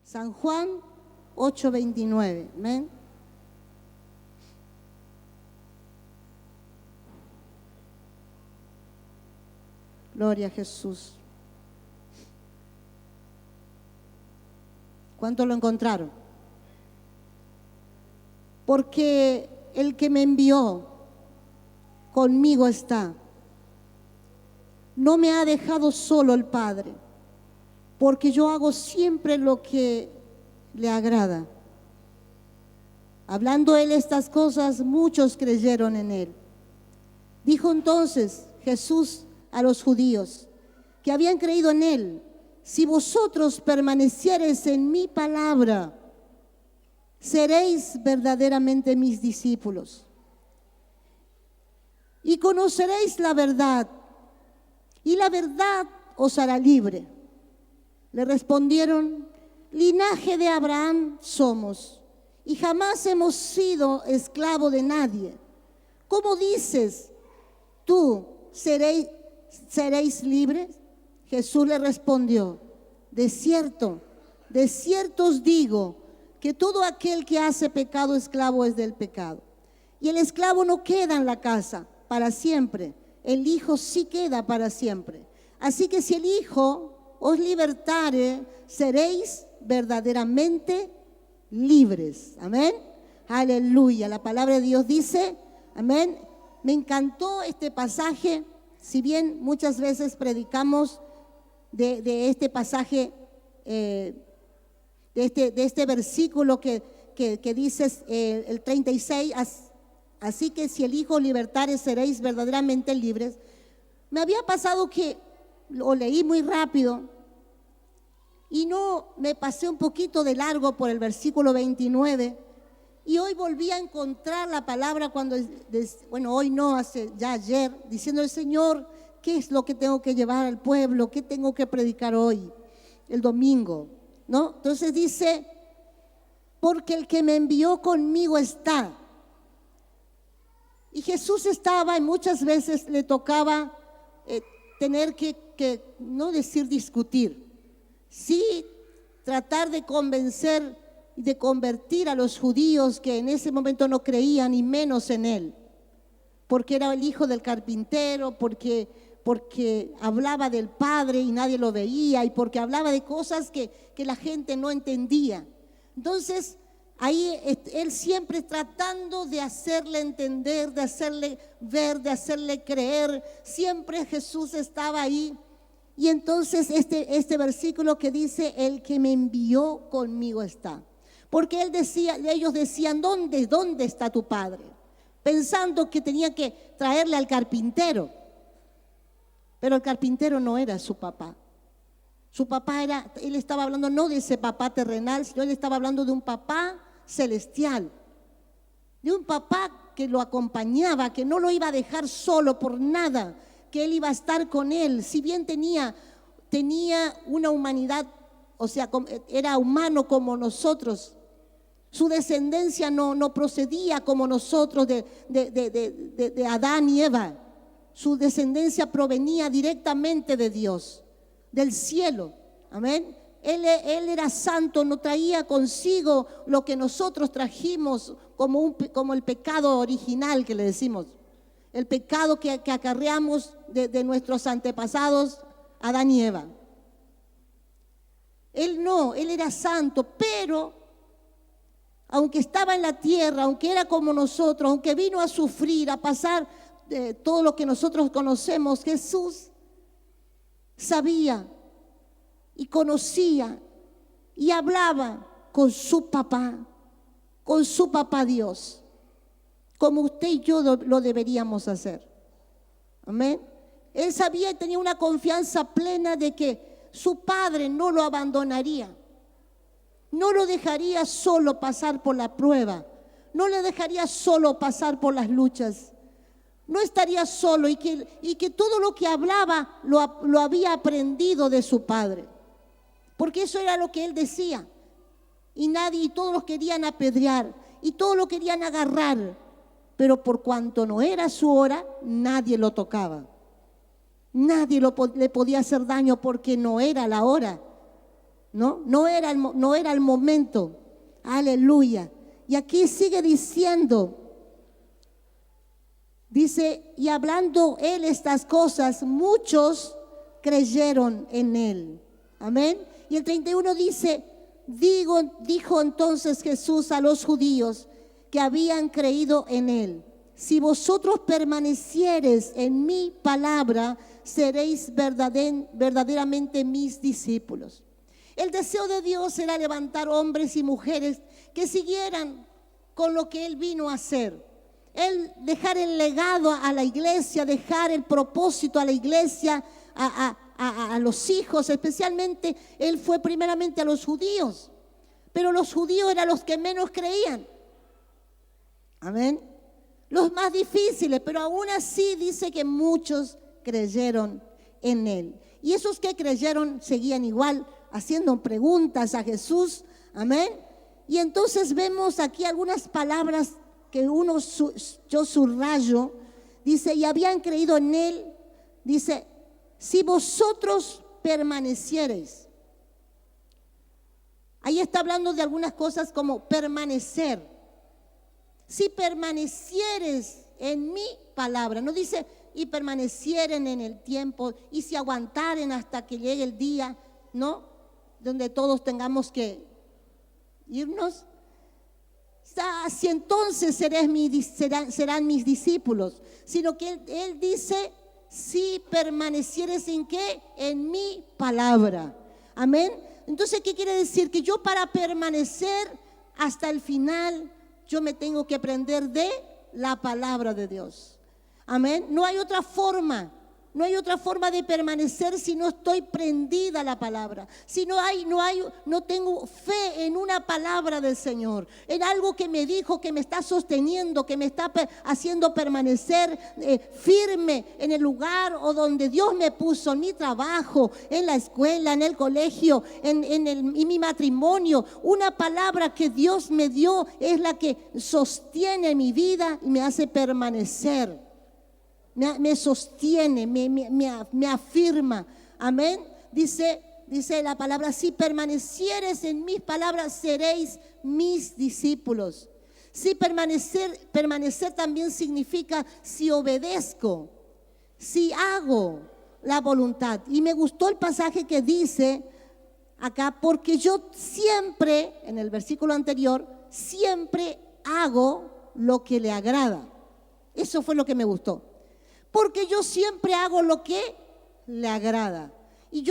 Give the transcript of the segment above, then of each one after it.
San Juan 8:29. Amén. Gloria a Jesús. ¿Cuántos lo encontraron? Porque el que me envió conmigo está. No me ha dejado solo el Padre, porque yo hago siempre lo que le agrada. Hablando él estas cosas, muchos creyeron en él. Dijo entonces Jesús a los judíos que habían creído en él: si vosotros permaneciereis en mi palabra, seréis verdaderamente mis discípulos y conoceréis la verdad, y la verdad os hará libre. Le respondieron: linaje de Abraham somos, y jamás hemos sido esclavo de nadie. ¿Cómo dices tú, seréis libres? Jesús le respondió: de cierto os digo, que todo aquel que hace pecado, esclavo es del pecado. Y el esclavo no queda en la casa para siempre, el Hijo sí queda para siempre. Así que si el Hijo os libertare, seréis verdaderamente libres. Amén. Aleluya. La palabra de Dios dice, amén. Me encantó este pasaje. Si bien muchas veces predicamos de este pasaje, de este versículo que dice el 36, así que si el Hijo libertare seréis verdaderamente libres. Me había pasado que lo leí muy rápido y no me pasé un poquito de largo por el versículo 29, y hoy volví a encontrar la palabra cuando, bueno, hoy no, ayer, diciendo el Señor, ¿qué es lo que tengo que llevar al pueblo? ¿Qué tengo que predicar hoy, el domingo? ¿No? Entonces dice, porque el que me envió conmigo está. Y Jesús estaba, y muchas veces le tocaba tener que no decir discutir, sí tratar de convencer y de convertir a los judíos que en ese momento no creían, y menos en él, porque era el hijo del carpintero, porque hablaba del Padre y nadie lo veía, y porque hablaba de cosas que la gente no entendía. Entonces ahí él siempre tratando de hacerle entender, de hacerle ver, de hacerle creer. Siempre Jesús estaba ahí. Y entonces este versículo que dice, el que me envió conmigo está. Porque ellos decían, ¿dónde está tu Padre? Pensando que tenía que traerle al carpintero. Pero el carpintero no era su papá. Su papá él estaba hablando no de ese papá terrenal, sino él estaba hablando de un papá celestial, de un papá que lo acompañaba, que no lo iba a dejar solo por nada, que él iba a estar con él. Si bien tenía una humanidad, o sea, era humano como nosotros, su descendencia no procedía como nosotros de Adán y Eva. Su descendencia provenía directamente de Dios, del cielo. Amén. Él era santo, no traía consigo lo que nosotros trajimos como el pecado original que le decimos, el pecado que acarreamos de nuestros antepasados, Adán y Eva. Él era santo, pero aunque estaba en la tierra, aunque era como nosotros, aunque vino a sufrir, a pasar todo lo que nosotros conocemos, Jesús sabía y conocía y hablaba con su papá Dios, como usted y yo lo deberíamos hacer. Amén. Él sabía y tenía una confianza plena de que su Padre no lo abandonaría, no lo dejaría solo pasar por la prueba, no le dejaría solo pasar por las luchas. No estaría solo, y que todo lo que hablaba lo había aprendido de su Padre, porque eso era lo que él decía. Y todos los querían apedrear y todos lo querían agarrar, pero por cuanto no era su hora, nadie lo tocaba. Nadie le podía hacer daño porque no era la hora. ¿no? No era el momento. Aleluya. Y aquí sigue diciendo, dice, y hablando él estas cosas, muchos creyeron en él. Amén. Y el 31 dice, dijo entonces Jesús a los judíos que habían creído en él: si vosotros permaneciereis en mi palabra, seréis verdaderamente mis discípulos. El deseo de Dios era levantar hombres y mujeres que siguieran con lo que Él vino a hacer. Él dejar el legado a la iglesia, dejar el propósito a la iglesia, a los hijos, especialmente. Él fue primeramente a los judíos, pero los judíos eran los que menos creían. Amén. Los más difíciles, pero aún así dice que muchos creyeron en Él. Y esos que creyeron seguían igual haciendo preguntas a Jesús. Amén. Y entonces vemos aquí algunas palabras que yo subrayo. Dice, y habían creído en Él. Dice, si vosotros permaneciereis. Ahí está hablando de algunas cosas como permanecer. Si permanecieres en mi palabra. No dice, y permanecieren en el tiempo, y si aguantaren hasta que llegue el día, ¿no? Donde todos tengamos que irnos. Si entonces serán mis discípulos. Sino que él dice, si permanecieres en qué, en mi palabra. Amén. Entonces, ¿qué quiere decir? Que yo, para permanecer hasta el final, yo me tengo que aprender de la palabra de Dios. Amén. No hay otra forma. No hay otra forma de permanecer si no estoy prendida a la palabra. Si no tengo fe en una palabra del Señor, en algo que me dijo, que me está sosteniendo, que me está haciendo permanecer firme en el lugar o donde Dios me puso, en mi trabajo, en la escuela, en el colegio, en mi matrimonio. Una palabra que Dios me dio es la que sostiene mi vida y me hace permanecer. Me sostiene, me afirma. Amén. Dice la palabra, si permanecieres en mis palabras, seréis mis discípulos. Si permanecer también significa si obedezco, si hago la voluntad. Y me gustó el pasaje que dice acá, porque yo siempre, en el versículo anterior, siempre hago lo que le agrada. Eso fue lo que me gustó. Porque yo siempre hago lo que le agrada. Y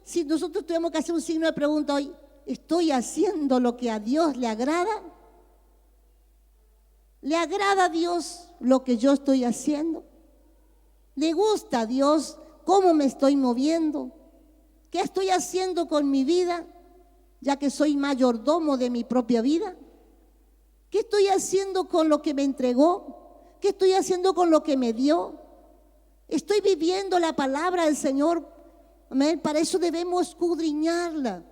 si nosotros tuviéramos que hacer un signo de pregunta hoy, ¿estoy haciendo lo que a Dios le agrada? ¿Le agrada a Dios lo que yo estoy haciendo? ¿Le gusta a Dios cómo me estoy moviendo? ¿Qué estoy haciendo con mi vida, ya que soy mayordomo de mi propia vida? ¿Qué estoy haciendo con lo que me entregó? ¿Qué estoy haciendo con lo que me dio? Estoy viviendo la palabra del Señor. Amén. Para eso debemos escudriñarla.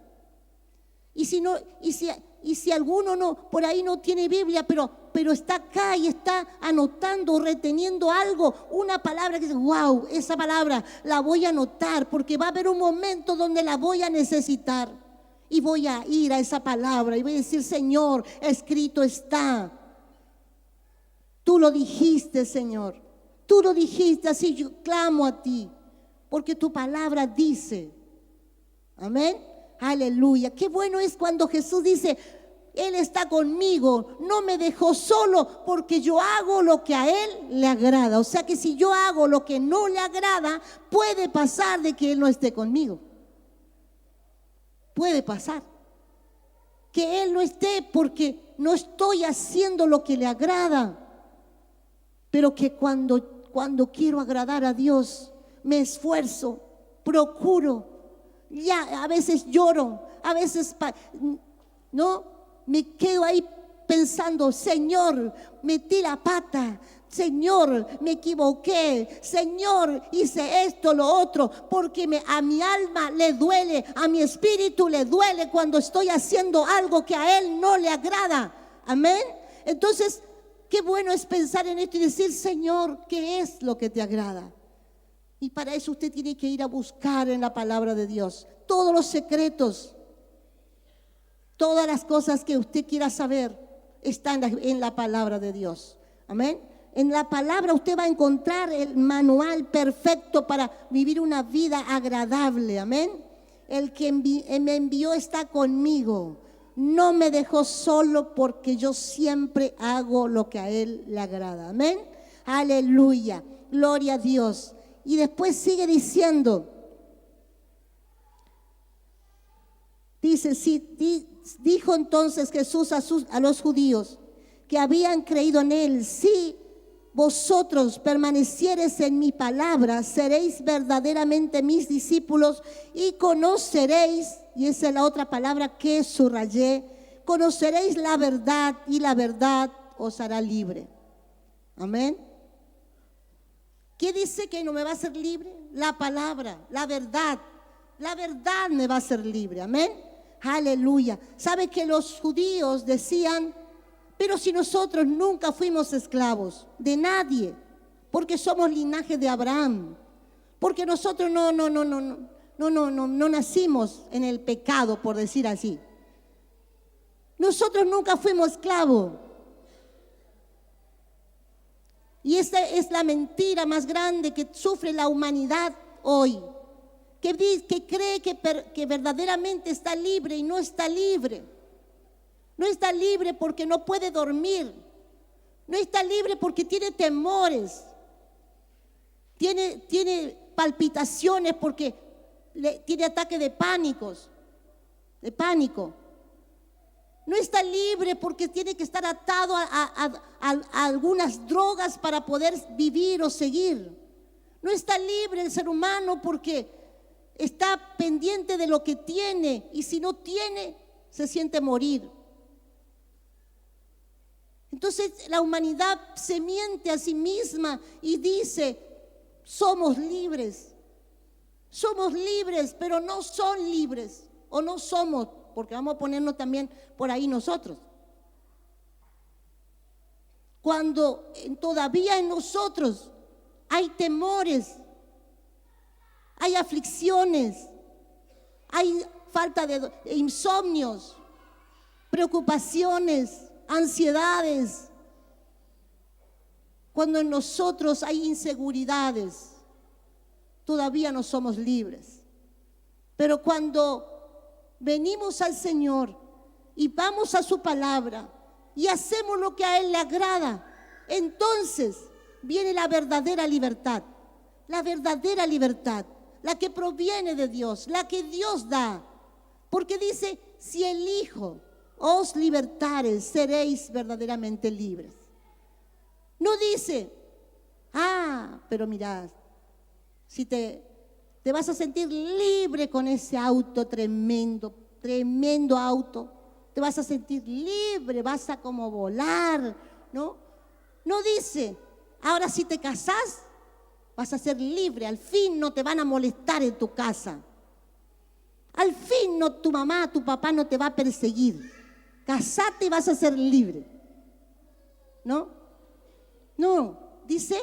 Y si alguno por ahí no tiene Biblia, pero está acá y está anotando, reteniendo algo, una palabra que dice, wow, esa palabra la voy a anotar, porque va a haber un momento donde la voy a necesitar. Y voy a ir a esa palabra y voy a decir, Señor, escrito está. Tú lo dijiste, Señor. Tú lo dijiste, así yo clamo a ti, porque tu palabra dice. Amén. Aleluya. Qué bueno es cuando Jesús dice, Él está conmigo, no me dejó solo, porque yo hago lo que a Él le agrada. O sea que si yo hago lo que no le agrada, puede pasar de que Él no esté conmigo. Puede pasar que Él no esté porque no estoy haciendo lo que le agrada. Pero que cuando quiero agradar a Dios, me esfuerzo, procuro, ya a veces lloro, a veces no me quedo ahí pensando, Señor, metí la pata, Señor, me equivoqué, Señor, hice esto, lo otro, porque a mi alma le duele, a mi espíritu le duele cuando estoy haciendo algo que a Él no le agrada. Amén. Entonces, qué bueno es pensar en esto y decir, Señor, ¿qué es lo que te agrada? Y para eso usted tiene que ir a buscar en la palabra de Dios todos los secretos. Todas las cosas que usted quiera saber están en la palabra de Dios. Amén. En la palabra usted va a encontrar el manual perfecto para vivir una vida agradable. Amén. El que me envió está conmigo. No me dejó solo porque yo siempre hago lo que a Él le agrada. Amén. Aleluya. Gloria a Dios. Y después sigue diciendo. Dice, dijo entonces Jesús a los judíos que habían creído en Él: si vosotros permaneciereis en mi palabra, seréis verdaderamente mis discípulos y conoceréis, y esa es la otra palabra que subrayé, conoceréis la verdad y la verdad os hará libre. Amén. ¿Qué dice que no me va a hacer libre? La palabra, la verdad. La verdad me va a hacer libre. Amén. Aleluya. ¿Sabe que los judíos decían: pero si nosotros nunca fuimos esclavos de nadie, porque somos linaje de Abraham, porque nosotros no nacimos en el pecado, por decir así. Nosotros nunca fuimos esclavos. Y esa es la mentira más grande que sufre la humanidad hoy, que cree que verdaderamente está libre y no está libre. No está libre porque no puede dormir. No está libre porque tiene temores. Tiene palpitaciones porque tiene ataque de pánico. No está libre porque tiene que estar atado a algunas drogas para poder vivir o seguir. No está libre el ser humano porque está pendiente de lo que tiene, y si no tiene, se siente morir. Entonces la humanidad se miente a sí misma y dice: somos libres, pero no son libres, o no somos, porque vamos a ponernos también por ahí nosotros. Cuando todavía en nosotros hay temores, hay aflicciones, hay falta de insomnios, preocupaciones, ansiedades. Cuando en nosotros hay inseguridades, todavía no somos libres. Pero cuando venimos al Señor y vamos a su palabra y hacemos lo que a Él le agrada, entonces viene la verdadera libertad. La verdadera libertad, la que proviene de Dios, la que Dios da. Porque dice: si el Hijo os libertare, seréis verdaderamente libres. No dice: pero mirad, si te vas a sentir libre con ese auto tremendo auto, te vas a sentir libre, vas a como volar, ¿no? No dice: ahora si te casás, vas a ser libre, al fin no te van a molestar en tu casa. Al fin tu mamá, tu papá no te va a perseguir. Casate y vas a ser libre. No, dice: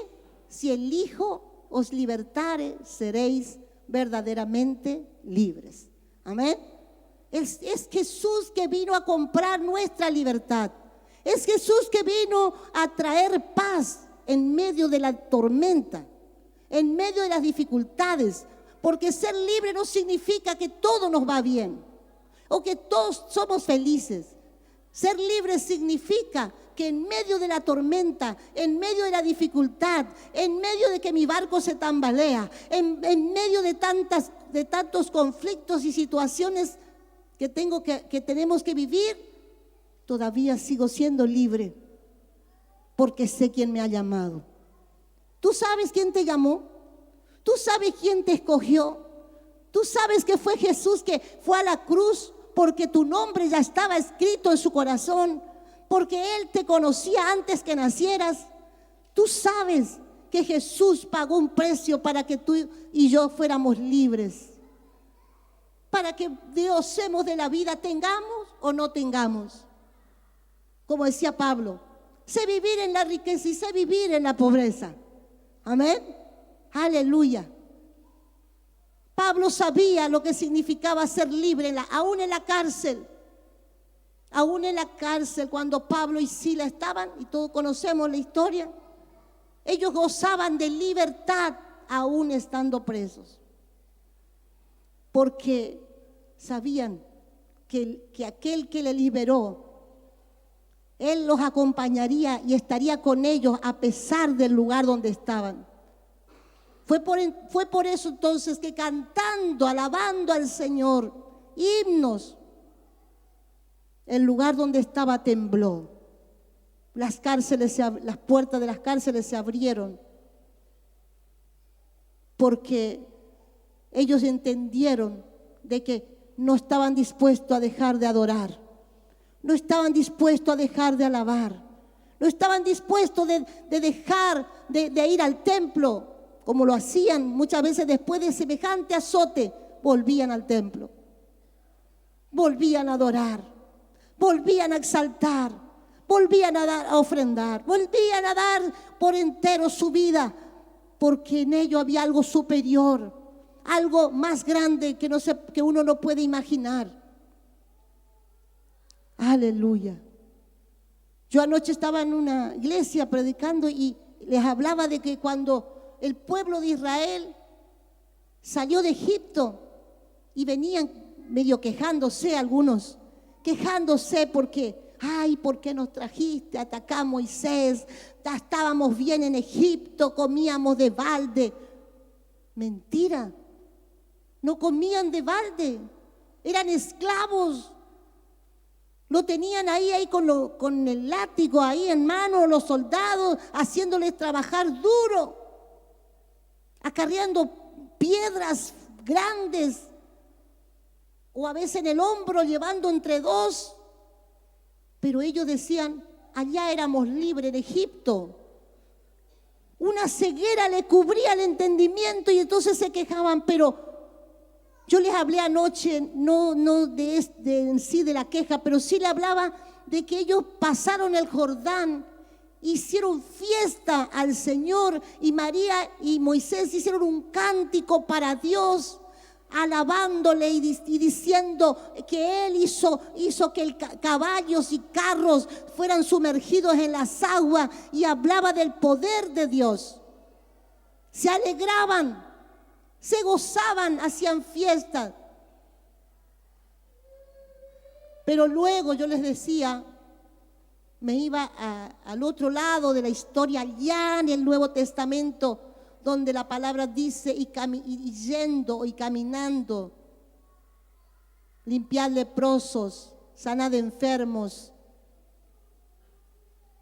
si el Hijo os libertare, seréis verdaderamente libres. Amén. Es Jesús que vino a comprar nuestra libertad. Es Jesús que vino a traer paz en medio de la tormenta, en medio de las dificultades. Porque ser libre no significa que todo nos va bien o que todos somos felices. Ser libre significa que en medio de la tormenta, en medio de la dificultad, en medio de que mi barco se tambalea, en medio de tantos conflictos y situaciones que tenemos que vivir, todavía sigo siendo libre, porque sé quién me ha llamado. ¿Tú sabes quién te llamó? ¿Tú sabes quién te escogió? ¿Tú sabes que fue Jesús que fue a la cruz porque tu nombre ya estaba escrito en su corazón? Porque Él te conocía antes que nacieras. Tú sabes que Jesús pagó un precio para que tú y yo fuéramos libres, para que gocemos de la vida, tengamos o no tengamos. Como decía Pablo: sé vivir en la riqueza y sé vivir en la pobreza. Amén. Aleluya. Pablo sabía lo que significaba ser libre, aún en la cárcel. Aún en la cárcel, cuando Pablo y Sila estaban, y todos conocemos la historia, ellos gozaban de libertad aún estando presos, porque sabían que aquel que le liberó, Él los acompañaría y estaría con ellos a pesar del lugar donde estaban. Fue por eso entonces que cantando, alabando al Señor, himnos, el lugar donde estaba tembló. Las puertas de las cárceles se abrieron, porque ellos entendieron de que no estaban dispuestos a dejar de adorar, no estaban dispuestos a dejar de alabar, no estaban dispuestos de dejar de ir al templo, como lo hacían muchas veces después de semejante azote. Volvían al templo, volvían a adorar, volvían a exaltar, volvían a ofrendar, volvían a dar por entero su vida, porque en ello había algo superior, algo más grande que uno no puede imaginar. Aleluya. Yo anoche estaba en una iglesia predicando y les hablaba de que cuando el pueblo de Israel salió de Egipto y venían medio quejándose algunos, quejándose porque, ay, ¿por qué nos trajiste? Atacá a Moisés, estábamos bien en Egipto, comíamos de balde. Mentira, no comían de balde, eran esclavos. Lo tenían ahí con el látigo ahí en mano, los soldados, haciéndoles trabajar duro, acarreando piedras grandes, o a veces en el hombro llevando entre dos. Pero ellos decían, allá éramos libres en Egipto. Una ceguera le cubría el entendimiento y entonces se quejaban. Pero yo les hablé anoche, no en sí de la queja, pero sí le hablaba de que ellos pasaron el Jordán, hicieron fiesta al Señor, y María y Moisés hicieron un cántico para Dios, alabándole y diciendo que Él hizo que caballos y carros fueran sumergidos en las aguas, y hablaba del poder de Dios. Se alegraban, se gozaban, hacían fiestas. Pero luego yo les decía, me iba al otro lado de la historia, allá en el Nuevo Testamento, donde la palabra dice, y yendo y caminando, limpiar leprosos, sanar enfermos,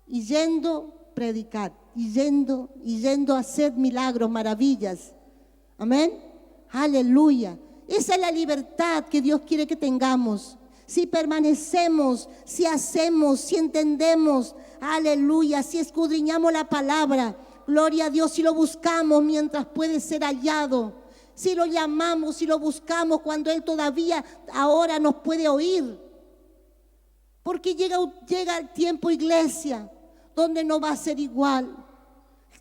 y yendo predicar, y yendo a hacer milagros, maravillas. Amén. Aleluya. Esa es la libertad que Dios quiere que tengamos. Si permanecemos, si hacemos, si entendemos, aleluya, si escudriñamos la palabra, gloria a Dios, si lo buscamos mientras puede ser hallado, si lo llamamos, si lo buscamos cuando Él todavía ahora nos puede oír. Porque llega el tiempo, iglesia, donde no va a ser igual.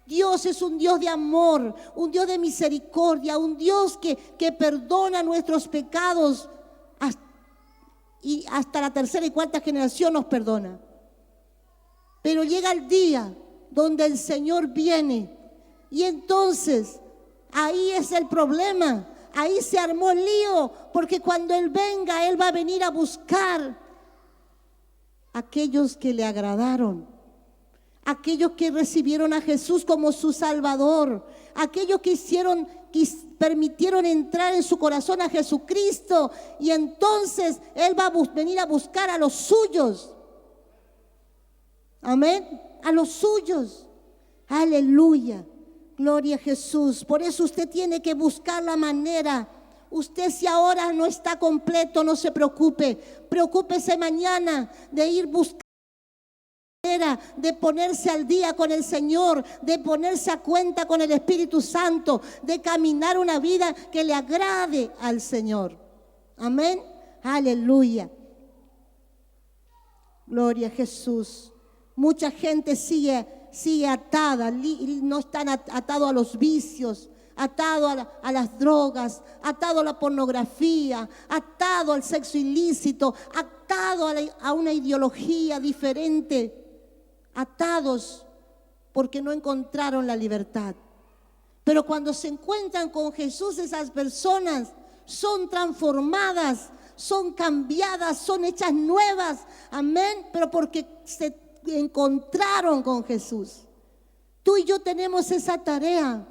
Dios es un Dios de amor, un Dios de misericordia, un Dios que perdona nuestros pecados, y hasta la tercera y cuarta generación nos perdona. Pero llega el día donde el Señor viene, y entonces ahí es el problema, ahí se armó el lío, porque cuando Él venga, Él va a venir a buscar a aquellos que le agradaron, aquellos que recibieron a Jesús como su Salvador, aquellos que permitieron entrar en su corazón a Jesucristo, y entonces Él va a venir a buscar a los suyos. Amén, a los suyos. Aleluya, gloria a Jesús. Por eso usted tiene que buscar la manera. Usted, si ahora no está completo, no se preocupe, preocúpese mañana de ir buscando, de ponerse al día con el Señor, de ponerse a cuenta con el Espíritu Santo, de caminar una vida que le agrade al Señor. Amén, aleluya, gloria a Jesús. Mucha gente sigue atada, no están atados a los vicios, atado a las drogas, atado a la pornografía, atado al sexo ilícito, atado a una ideología diferente, atados porque no encontraron la libertad. Pero cuando se encuentran con Jesús, esas personas son transformadas, son cambiadas, son hechas nuevas, amén, pero porque se encontraron con Jesús. Tú y yo tenemos esa tarea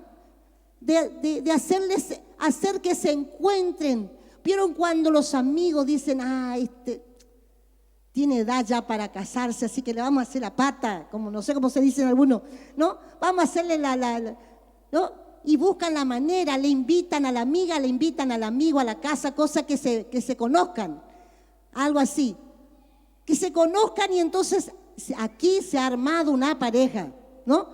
de hacer que se encuentren. ¿Vieron cuando los amigos dicen, tiene edad ya para casarse, así que le vamos a hacer la pata, como no sé cómo se dicen algunos, ¿no? Vamos a hacerle ¿no? Y buscan la manera, le invitan a la amiga, le invitan al amigo a la casa, cosa que se conozcan, algo así. Que se conozcan y entonces aquí se ha armado una pareja, ¿no?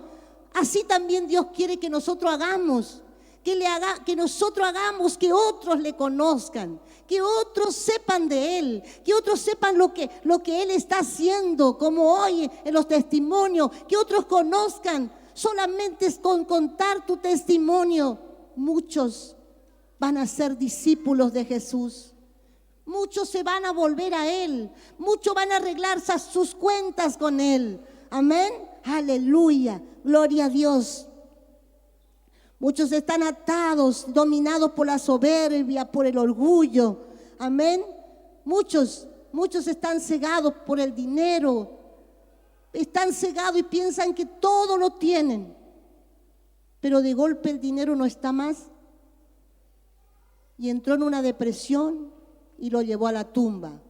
Así también Dios quiere que nosotros hagamos. Que nosotros hagamos que otros le conozcan, que otros sepan de Él, que otros sepan lo que Él está haciendo, como hoy en los testimonios, que otros conozcan. Solamente es con contar tu testimonio, muchos van a ser discípulos de Jesús. Muchos se van a volver a Él, muchos van a arreglar sus cuentas con Él. Amén, aleluya, gloria a Dios. Muchos están atados, dominados por la soberbia, por el orgullo. Amén. Muchos están cegados por el dinero. Están cegados y piensan que todo lo tienen. Pero de golpe el dinero no está más. Y entró en una depresión y lo llevó a la tumba.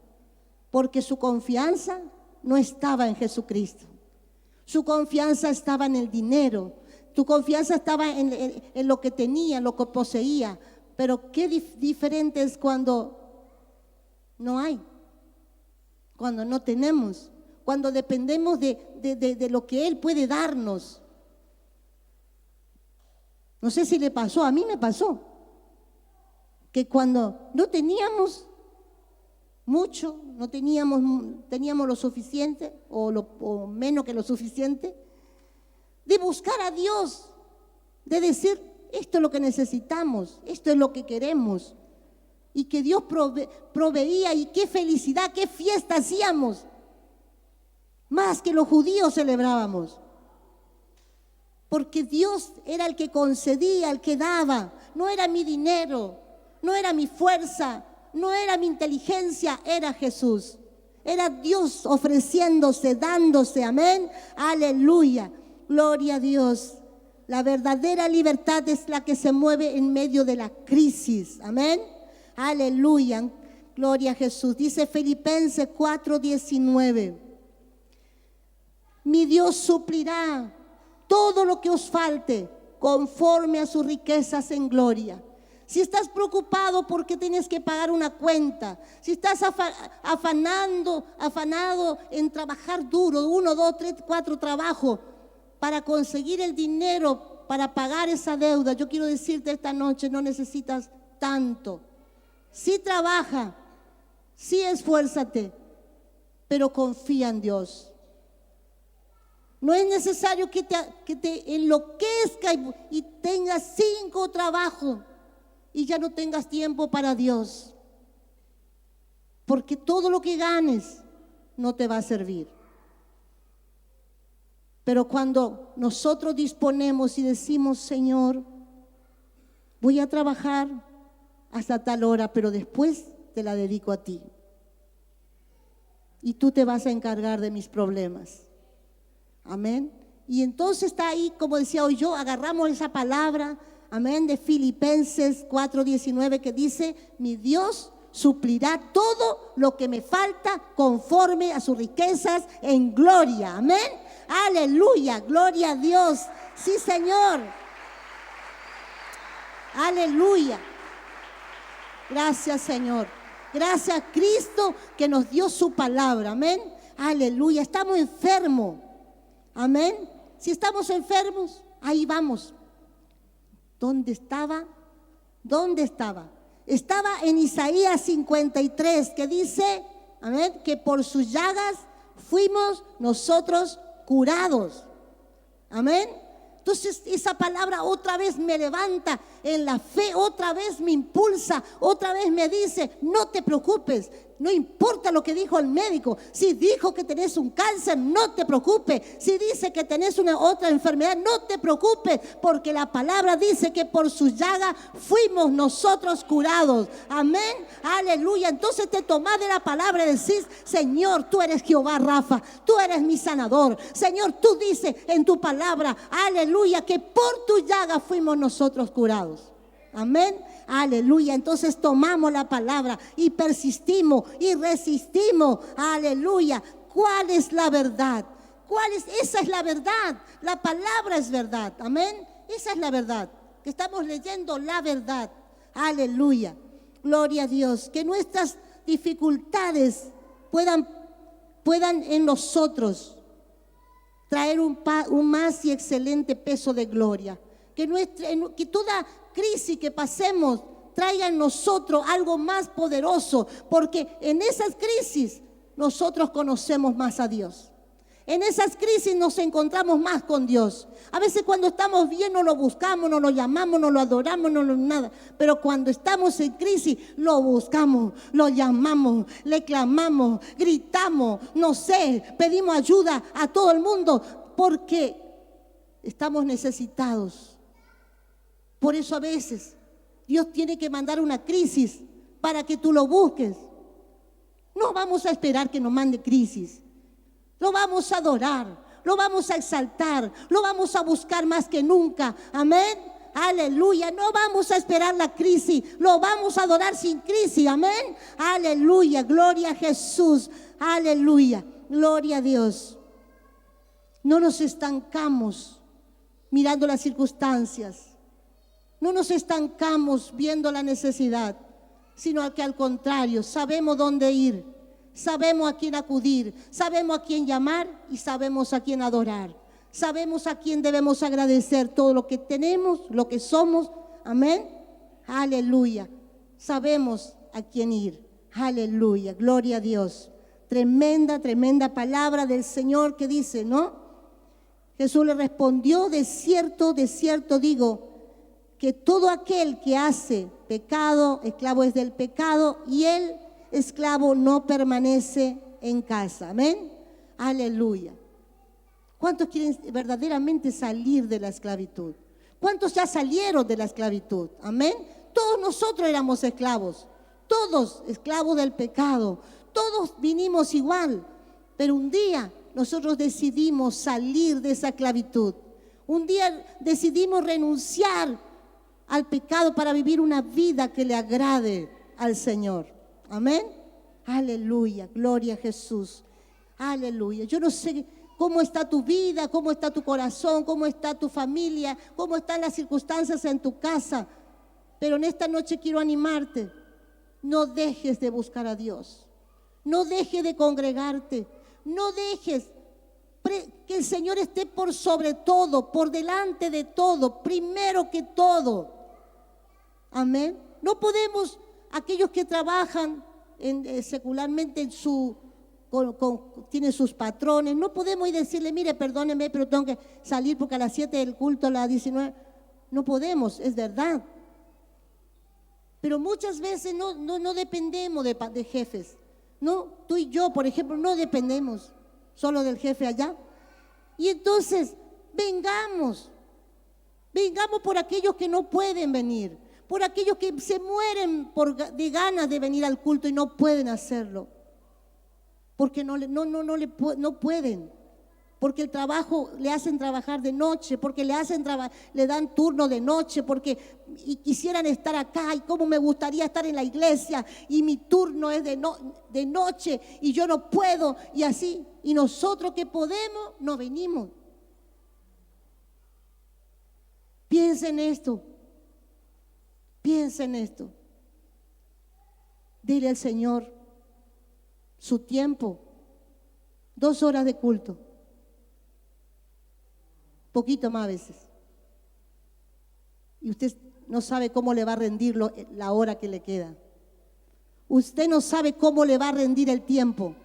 Porque su confianza no estaba en Jesucristo. Su confianza estaba en el dinero. Tu confianza estaba en lo que tenía, en lo que poseía. Pero qué diferente es cuando no hay, cuando no tenemos, cuando dependemos de lo que Él puede darnos. No sé si le pasó, a mí me pasó, que cuando no teníamos mucho, teníamos lo suficiente o menos que lo suficiente, de buscar a Dios, de decir, esto es lo que necesitamos, esto es lo que queremos. Y que Dios proveía, y qué felicidad, qué fiesta hacíamos. Más que los judíos celebrábamos. Porque Dios era el que concedía, el que daba. No era mi dinero, no era mi fuerza, no era mi inteligencia, era Jesús. Era Dios ofreciéndose, dándose, amén, aleluya. Gloria a Dios. La verdadera libertad es la que se mueve en medio de la crisis. Amén. Aleluya. Gloria a Jesús. Dice Filipenses 4:19. Mi Dios suplirá todo lo que os falte conforme a sus riquezas en gloria. Si estás preocupado porque tienes que pagar una cuenta, si estás afanado en trabajar duro, 1, 2, 3, 4 trabajos, para conseguir el dinero para pagar esa deuda, yo quiero decirte esta noche, no necesitas tanto. Sí trabaja, sí esfuérzate, pero confía en Dios. No es necesario que te enloquezca y tengas 5 trabajos y ya no tengas tiempo para Dios. Porque todo lo que ganes no te va a servir. Pero cuando nosotros disponemos y decimos, Señor, voy a trabajar hasta tal hora, pero después te la dedico a ti. Y tú te vas a encargar de mis problemas. Amén. Y entonces está ahí, como decía hoy yo, agarramos esa palabra, amén, de Filipenses 4:19 que dice, mi Dios suplirá todo lo que me falta conforme a sus riquezas en gloria. Amén. Aleluya, gloria a Dios. Sí, Señor. Aleluya. Gracias, Señor. Gracias a Cristo que nos dio su palabra. Amén. Aleluya. Estamos enfermos. Amén. Si estamos enfermos, ahí vamos. ¿Dónde estaba? ¿Dónde estaba? Estaba en Isaías 53, que dice, amén, que por sus llagas fuimos nosotros curados. Amén. Entonces esa palabra otra vez me levanta en la fe, otra vez me impulsa, otra vez me dice, no te preocupes, No importa lo que dijo el médico. Si dijo que tenés un cáncer, no te preocupes. Si dice que tenés una otra enfermedad, no te preocupes, porque la palabra dice que por su llaga fuimos nosotros curados. Amén, aleluya. Entonces te tomás de la palabra y decís: Señor, tú eres Jehová Rafa, tú eres mi sanador. Señor, tú dices en tu palabra, aleluya, que por tu llaga fuimos nosotros curados. Amén, aleluya. Entonces tomamos la palabra y persistimos y resistimos. Aleluya. ¿Cuál es la verdad? Esa es la verdad. La palabra es verdad. Amén. Esa es la verdad. Que estamos leyendo la verdad. Aleluya. Gloria a Dios. Que nuestras dificultades puedan en nosotros traer un más y excelente peso de gloria. Que toda crisis que pasemos traiga en nosotros algo más poderoso, porque en esas crisis nosotros conocemos más a Dios. En esas crisis nos encontramos más con Dios. A veces cuando estamos bien no lo buscamos, no lo llamamos, no lo adoramos, nada. Pero cuando estamos en crisis lo buscamos, lo llamamos, le clamamos, gritamos, no sé, pedimos ayuda a todo el mundo porque estamos necesitados. Por eso a veces Dios tiene que mandar una crisis para que tú lo busques. No vamos a esperar que nos mande crisis. Lo vamos a adorar, lo vamos a exaltar, lo vamos a buscar más que nunca. Amén, aleluya. No vamos a esperar la crisis, lo vamos a adorar sin crisis. Amén, aleluya. Gloria a Jesús, aleluya. Gloria a Dios. No nos estancamos mirando las circunstancias. No nos estancamos viendo la necesidad, sino que al contrario, sabemos dónde ir, sabemos a quién acudir, sabemos a quién llamar y sabemos a quién adorar. Sabemos a quién debemos agradecer todo lo que tenemos, lo que somos. Amén, aleluya. Sabemos a quién ir. Aleluya, gloria a Dios. Tremenda, tremenda palabra del Señor que dice, ¿no? Jesús le respondió: de cierto digo, que todo aquel que hace pecado, esclavo es del pecado, y el esclavo no permanece en casa. Amén, aleluya. ¿Cuántos quieren verdaderamente salir de la esclavitud? ¿Cuántos ya salieron de la esclavitud? Amén. Todos nosotros éramos esclavos, todos esclavos del pecado, todos vinimos igual, pero un día nosotros decidimos salir de esa esclavitud. Un día decidimos renunciar al pecado para vivir una vida que le agrade al Señor. Amén, aleluya, gloria a Jesús, aleluya. Yo no sé cómo está tu vida, cómo está tu corazón, cómo está tu familia, cómo están las circunstancias en tu casa, pero en esta noche quiero animarte: no dejes de buscar a Dios, no dejes de congregarte, no dejes que el Señor esté por sobre todo, por delante de todo, primero que todo. Amén. No podemos, aquellos que trabajan secularmente tienen sus patrones, no podemos ir a decirle: mire, perdóneme, pero tengo que salir porque a las 7 del culto, a las 19. No podemos, es verdad. Pero muchas veces no dependemos de jefes. No, tú y yo, por ejemplo, no dependemos solo del jefe allá. Y entonces, vengamos por aquellos que no pueden venir, por aquellos que se mueren de ganas de venir al culto y no pueden hacerlo, porque no pueden, porque el trabajo le hacen trabajar de noche, porque le dan turno de noche, y quisieran estar acá, y cómo me gustaría estar en la iglesia, y mi turno es de noche, y yo no puedo, y así, y nosotros que podemos, no venimos. Piensa en esto, piensa en esto. Dile al Señor su tiempo, 2 horas de culto. Poquito más a veces. Y usted no sabe cómo le va a rendir la hora que le queda. Usted no sabe cómo le va a rendir el tiempo.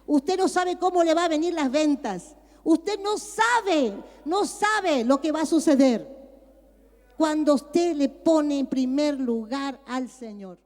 Usted no sabe cómo le va a venir las ventas. Usted no sabe lo que va a suceder cuando usted le pone en primer lugar al Señor.